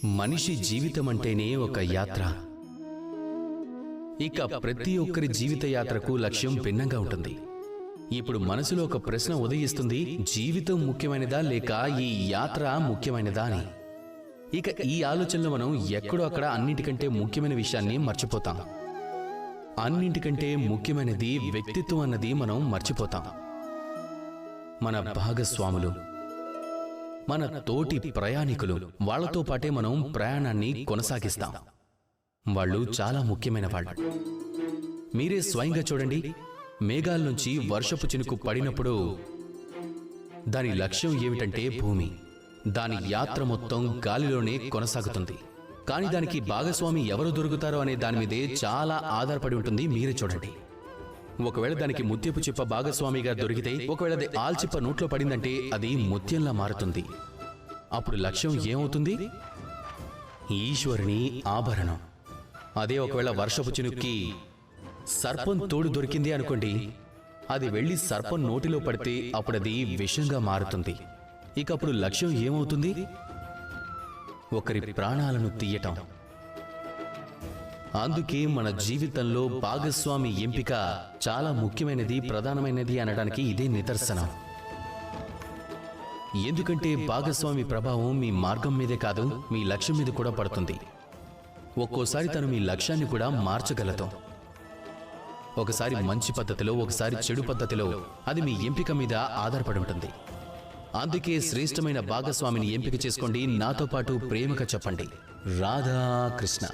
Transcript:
మనిషి జీవితం అంటేనే ఒక యాత్ర. ఇక ప్రతి ఒక్కరి జీవిత యాత్రకు లక్ష్యం భిన్నంగా ఉంటుంది. ఇప్పుడు మనసులో ఒక ప్రశ్న ఉదయిస్తుంది, జీవితం ముఖ్యమైనదా లేక ఈ యాత్ర ముఖ్యమైనదా అని. ఇక ఈ ఆలోచనలో మనం ఎక్కడో అక్కడ అన్నిటికంటే ముఖ్యమైన విషయాన్ని మర్చిపోతాం. అన్నింటికంటే ముఖ్యమైనది వ్యక్తిత్వం అన్నది మనం మర్చిపోతాం. మన భాగస్వాములు, మన తోటి ప్రయాణికులు, వాళ్లతో పాటే మనం ప్రయాణాన్ని కొనసాగిస్తాం. వాళ్ళు చాలా ముఖ్యమైన వాళ్ళు. మీరే స్వయంగా చూడండి, మేఘాల నుంచి వర్షపు చినుకు పడినప్పుడు దాని లక్ష్యం ఏమిటంటే భూమి. దాని యాత్ర మొత్తం గాలిలోనే కొనసాగుతుంది. కానీ దానికి భాగస్వామి ఎవరు దొరుకుతారో అనే దాని మీదే చాలా ఆధారపడి ఉంటుంది. మీరే చూడండి, ఒకవేళ దానికి ముత్యపు చిప్ప భాగస్వామిగా దొరికితే, ఒకవేళ అది ఆల్చిప్ప నోట్లో పడిందంటే అది ముత్యంలా మారుతుంది. అప్పుడు లక్ష్యం ఏమవుతుంది? ఈశ్వరుని ఆభరణం. అదే ఒకవేళ వర్షపు చినుక్కి సర్పం తోడు దొరికింది అనుకోండి, అది వెళ్ళి సర్పం నోటిలో పడితే అప్పుడది విషంగా మారుతుంది. ఇక అప్పుడు లక్ష్యం ఏమవుతుంది? ఒకరి ప్రాణాలను తీయటం. అందుకే మన జీవితంలో భాగస్వామి ఎంపిక చాలా ముఖ్యమైనది, ప్రధానమైనది అనడానికి ఇదే నిదర్శనం. ఎందుకంటే భాగస్వామి ప్రభావం మీ మార్గం మీదే కాదు, మీ లక్ష్యం మీద కూడా పడుతుంది. ఒక్కోసారి తను మీ లక్ష్యాన్ని కూడా మార్చగలదు. ఒకసారి మంచి పద్ధతిలో, ఒకసారి చెడు పద్ధతిలో. అది మీ ఎంపిక మీద ఆధారపడి ఉంటుంది. అందుకే శ్రేష్టమైన భాగస్వామిని ఎంపిక చేసుకోండి. నాతో పాటు ప్రేమగా చెప్పండి, రాధా కృష్ణ.